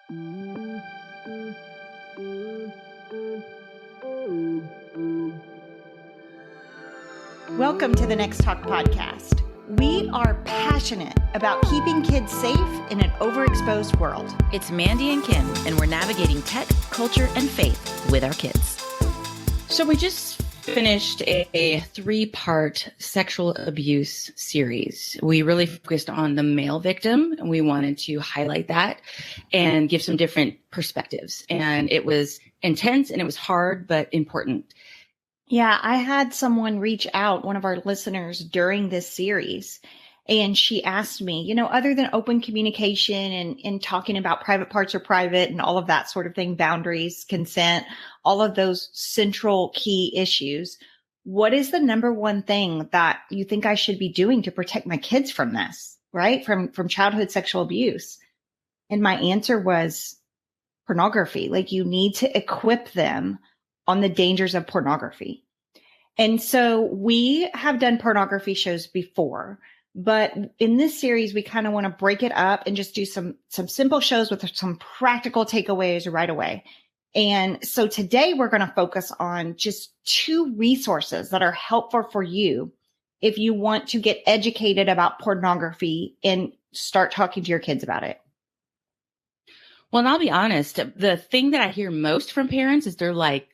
Welcome to the nextTalk podcast. We are passionate about keeping kids safe in an overexposed world. It's Mandy and Kim, and we're navigating tech, culture, and faith with our kids. So we just finished a 3-part sexual abuse series. We really focused on the male victim, and we wanted to highlight that and give some different perspectives. And it was intense and it was hard, but important. Yeah, I had someone reach out, one of our listeners, during this series, and she asked me, other than open communication and talking about private parts are private and all of that sort of thing, boundaries, consent, all of those central key issues, what is the number one thing that you think I should be doing to protect my kids from this, right? From childhood sexual abuse? And my answer was pornography. Like, you need to equip them on the dangers of pornography. And so we have done pornography shows before, but in this series, we kind of want to break it up and just do some simple shows with some practical takeaways right away. And so today we're going to focus on just 2 resources that are helpful for you if you want to get educated about pornography and start talking to your kids about it. Well, and I'll be honest, the thing that I hear most from parents is they're like,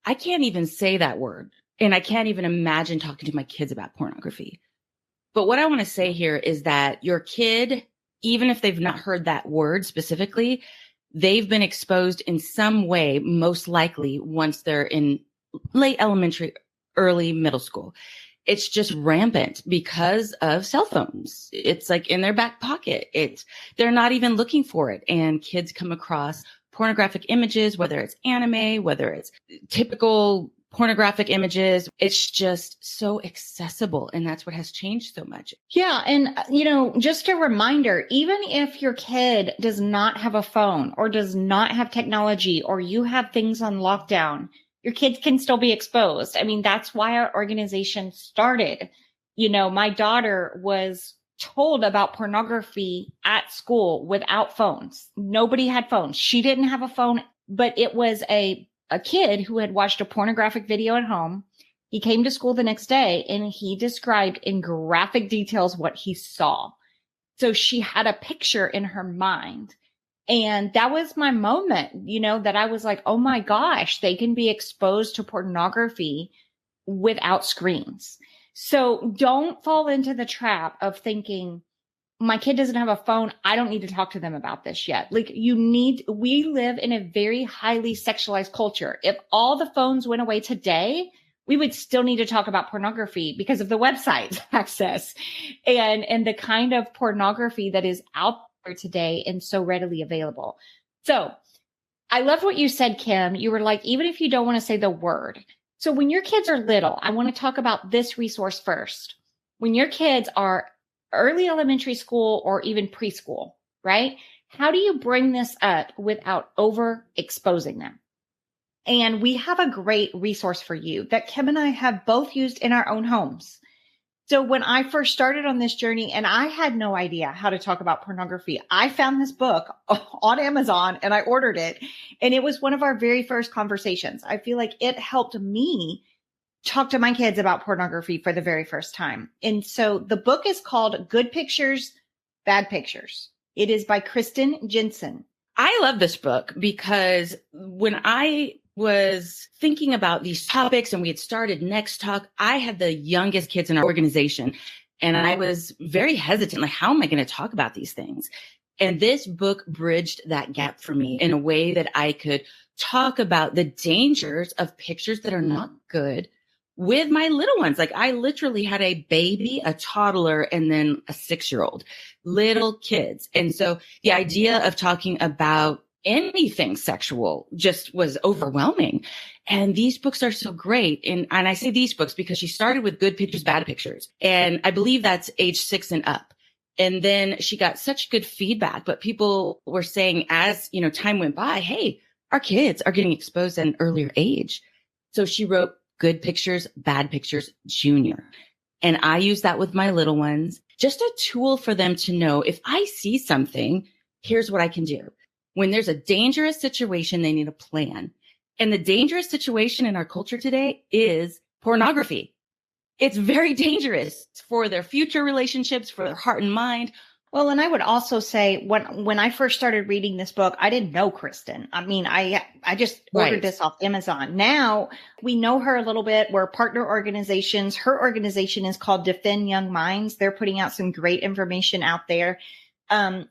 I can't even say that word. And I can't even imagine talking to my kids about pornography. But what I want to say here is that your kid, even if they've not heard that word specifically, they've been exposed in some way, most likely once they're in late elementary, early middle school. It's just rampant because of cell phones. It's like in their back pocket. They're not even looking for it. And kids come across pornographic images, whether it's anime, whether it's typical pornographic images. It's just so accessible. And that's what has changed so much. Yeah. And, just a reminder, even if your kid does not have a phone or does not have technology, or you have things on lockdown, your kids can still be exposed. I mean, that's why our organization started. My daughter was told about pornography at school without phones. Nobody had phones. She didn't have a phone, but it was a kid who had watched a pornographic video at home. He came to school the next day and he described in graphic details what he saw. So she had a picture in her mind. And that was my moment, that I was like, oh my gosh, they can be exposed to pornography without screens. So don't fall into the trap of thinking, my kid doesn't have a phone, I don't need to talk to them about this yet. Like, we live in a very highly sexualized culture. If all the phones went away today, we would still need to talk about pornography because of the website access and the kind of pornography that is out there today and so readily available. So I loved what you said, Kim. You were like, even if you don't want to say the word. So when your kids are little, I want to talk about this resource first. When your kids are early elementary school or even preschool, right? How do you bring this up without overexposing them? And we have a great resource for you that Kim and I have both used in our own homes. So when I first started on this journey and I had no idea how to talk about pornography, I found this book on Amazon and I ordered it. And it was one of our very first conversations. I feel like it helped me talk to my kids about pornography for the very first time. And so the book is called Good Pictures, Bad Pictures. It is by Kristen Jensen. I love this book because when I was thinking about these topics and we had started nextTalk, I had the youngest kids in our organization and I was very hesitant. Like, how am I going to talk about these things? And this book bridged that gap for me in a way that I could talk about the dangers of pictures that are not good with my little ones. Like, I literally had a baby, a toddler, and then a 6-year-old, little kids. And so the idea of talking about anything sexual just was overwhelming. And these books are so great. And I say these books because she started with Good Pictures, Bad Pictures. And I believe that's age 6 and up. And then she got such good feedback, but people were saying as, time went by, hey, our kids are getting exposed at an earlier age. So she wrote Good Pictures, Bad Pictures, Junior. And I use that with my little ones, just a tool for them to know if I see something, here's what I can do. When there's a dangerous situation, they need a plan. And the dangerous situation in our culture today is pornography. It's very dangerous for their future relationships, for their heart and mind. Well, and I would also say when I first started reading this book, I didn't know Kristen. I mean, I just ordered this off Amazon. Now we know her a little bit. We're partner organizations. Her organization is called Defend Young Minds. They're putting out some great information out there. And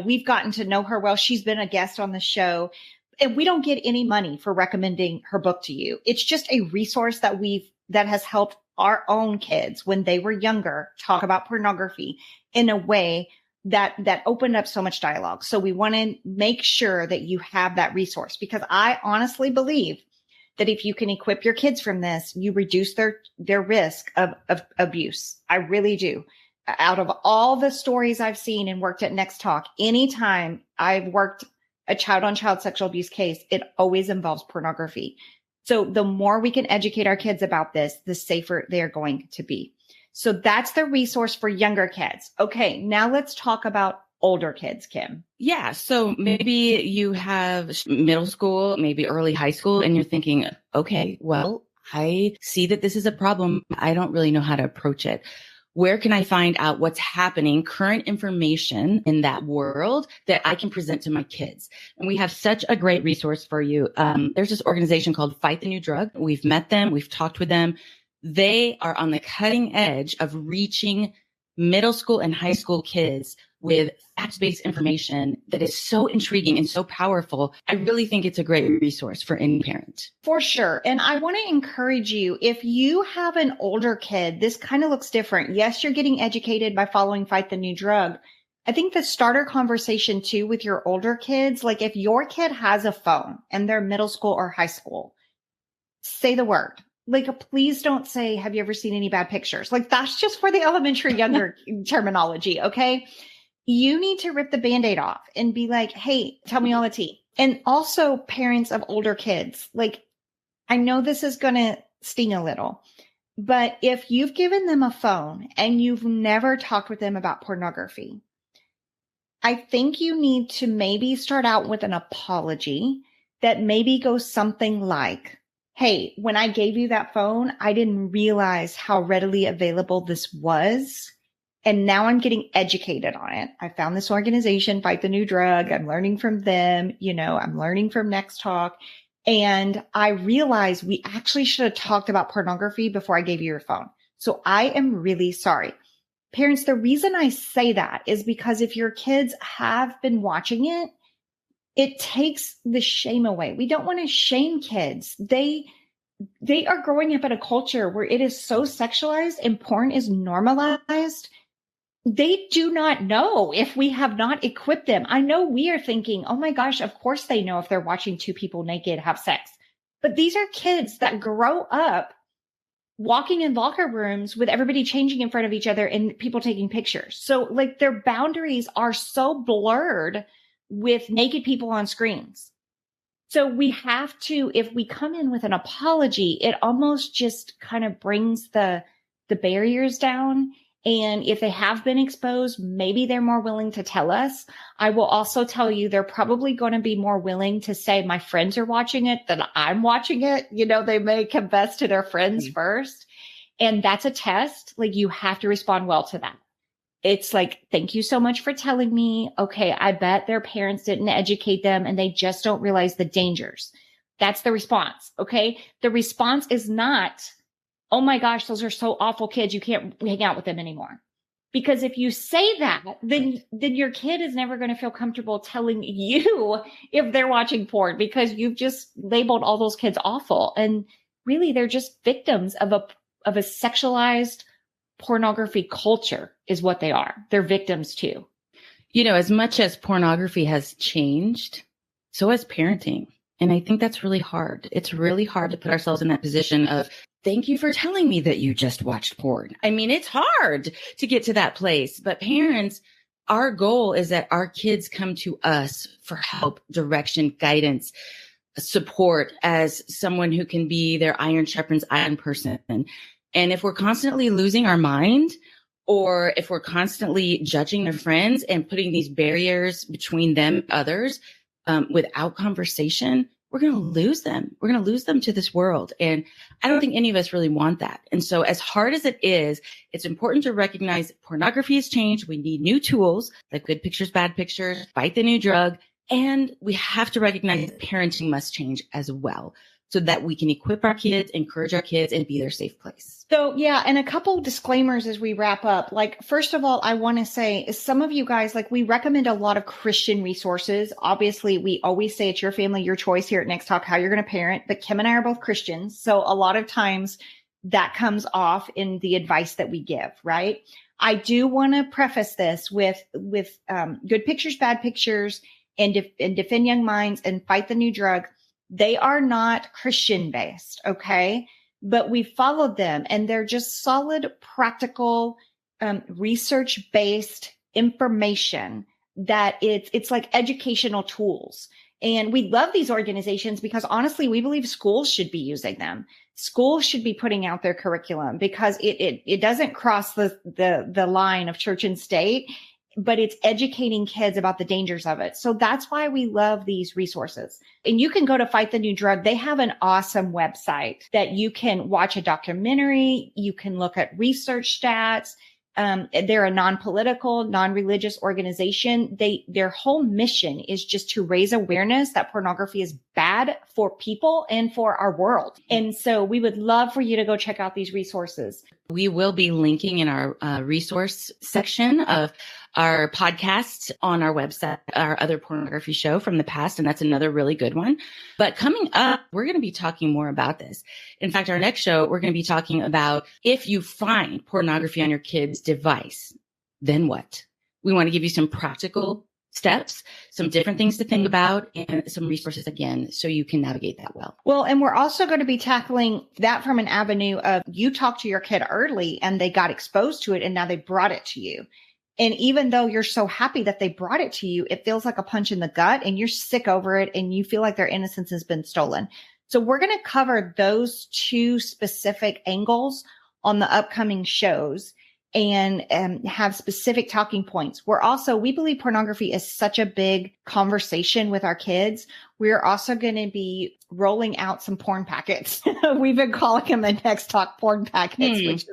we've gotten to know her well. She's been a guest on the show, and we don't get any money for recommending her book to you. It's just a resource that has helped our own kids when they were younger talk about pornography in a way that opened up so much dialogue. So we want to make sure that you have that resource, because I honestly believe that if you can equip your kids from this, you reduce their risk of abuse. I really do. Out of all the stories I've seen and worked at nextTalk, anytime I've worked a child-on-child sexual abuse case, it always involves pornography. So the more we can educate our kids about this, the safer they're going to be. So that's the resource for younger kids. Okay, now let's talk about older kids, Kim. Yeah. So maybe you have middle school, maybe early high school, and you're thinking, okay, well, I see that this is a problem. I don't really know how to approach it. Where can I find out what's happening, current information in that world that I can present to my kids? And we have such a great resource for you. There's this organization called Fight the New Drug. We've met them. We've talked with them. They are on the cutting edge of reaching middle school and high school kids with fact-based information that is so intriguing and so powerful. I really think it's a great resource for any parent. For sure. And I want to encourage you, if you have an older kid, this kind of looks different. Yes, you're getting educated by following Fight the New Drug. I think the starter conversation too with your older kids, like if your kid has a phone and they're middle school or high school, say the word. Like, please don't say, have you ever seen any bad pictures? Like, that's just for the elementary younger terminology. Okay. You need to rip the Band-Aid off and be like, hey, tell me all the tea. And also parents of older kids, like, I know this is going to sting a little, but if you've given them a phone and you've never talked with them about pornography, I think you need to maybe start out with an apology that maybe goes something like, hey, when I gave you that phone, I didn't realize how readily available this was. And now I'm getting educated on it. I found this organization, Fight the New Drug. I'm learning from them. I'm learning from nextTalk. And I realized we actually should have talked about pornography before I gave you your phone. So I am really sorry. Parents, the reason I say that is because if your kids have been watching it, it takes the shame away. We don't want to shame kids. They are growing up in a culture where it is so sexualized and porn is normalized. They do not know if we have not equipped them. I know we are thinking, oh my gosh, of course they know if they're watching two people naked have sex. But these are kids that grow up walking in locker rooms with everybody changing in front of each other and people taking pictures. So like their boundaries are so blurred with naked people on screens. So we have to, if we come in with an apology, it almost just kind of brings the barriers down. And if they have been exposed, maybe they're more willing to tell us. I will also tell you, they're probably going to be more willing to say, my friends are watching it, than I'm watching it. They may confess to their friends first. And that's a test. Like, you have to respond well to that. It's like, thank you so much for telling me. Okay, I bet their parents didn't educate them and they just don't realize the dangers. That's the response. Okay. The response is not, oh my gosh, those are so awful kids. You can't hang out with them anymore. Because if you say that, then your kid is never going to feel comfortable telling you if they're watching porn, because you've just labeled all those kids awful. And really, they're just victims of a sexualized pornography culture is what they are. They're victims too. As much as pornography has changed, so has parenting. And I think that's really hard. It's really hard to put ourselves in that position of, thank you for telling me that you just watched porn. I mean, it's hard to get to that place. But parents, our goal is that our kids come to us for help, direction, guidance, support as someone who can be their iron sharpens iron person. And if we're constantly losing our mind or if we're constantly judging their friends and putting these barriers between them and others without conversation, we're going to lose them. We're going to lose them to this world. And I don't think any of us really want that. And so as hard as it is, it's important to recognize pornography has changed. We need new tools like good pictures, bad pictures, fight the new drug. And we have to recognize that parenting must change as well, so that we can equip our kids, encourage our kids, and be their safe place. So yeah, and a couple disclaimers as we wrap up. Like, first of all, I want to say some of you guys, like, we recommend a lot of Christian resources. Obviously, we always say it's your family, your choice here at Next Talk, how you're going to parent. But Kim and I are both Christians. So a lot of times that comes off in the advice that we give, right? I do want to preface this with good pictures, bad pictures, and defend young minds and fight the new drug. They are not Christian based. Okay. But we followed them, and they're just solid, practical, research based information that it's like educational tools. And we love these organizations because honestly, we believe schools should be using them. Schools should be putting out their curriculum because it doesn't cross the line of church and state, but it's educating kids about the dangers of it. So that's why we love these resources. And you can go to Fight the New Drug. They have an awesome website that you can watch a documentary. You can look at research stats. They're a non-political, non-religious organization. Their whole mission is just to raise awareness that pornography is bad for people and for our world. And so we would love for you to go check out these resources. We will be linking in our resource section of our podcasts on our website, our other pornography show from the past. And that's another really good one. But coming up, we're going to be talking more about this. In fact, our next show, we're going to be talking about if you find pornography on your kid's device, then what? We want to give you some practical steps, some different things to think about, and some resources again, so you can navigate that well. Well, and we're also going to be tackling that from an avenue of you talked to your kid early and they got exposed to it and now they brought it to you. And even though you're so happy that they brought it to you, it feels like a punch in the gut and you're sick over it and you feel like their innocence has been stolen. So we're going to cover those two specific angles on the upcoming shows and have specific talking points. We believe pornography is such a big conversation with our kids. We're also going to be rolling out some porn packets. We've been calling them the Next Talk porn packets,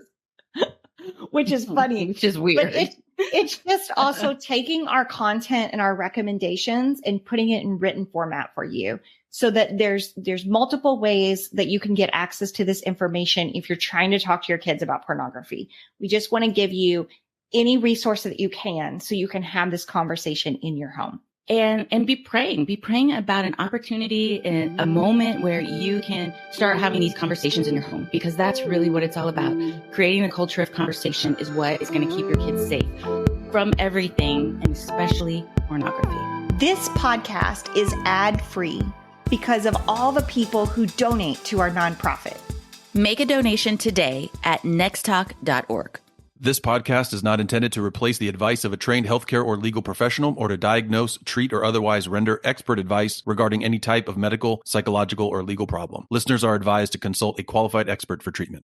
which is funny. Which is weird. But it's just also taking our content and our recommendations and putting it in written format for you so that there's multiple ways that you can get access to this information if you're trying to talk to your kids about pornography. We just want to give you any resource that you can so you can have this conversation in your home. And be praying about an opportunity and a moment where you can start having these conversations in your home, because that's really what it's all about. Creating a culture of conversation is what is going to keep your kids safe from everything, and especially pornography. This podcast is ad-free because of all the people who donate to our nonprofit. Make a donation today at nexttalk.org. This podcast is not intended to replace the advice of a trained healthcare or legal professional or to diagnose, treat, or otherwise render expert advice regarding any type of medical, psychological, or legal problem. Listeners are advised to consult a qualified expert for treatment.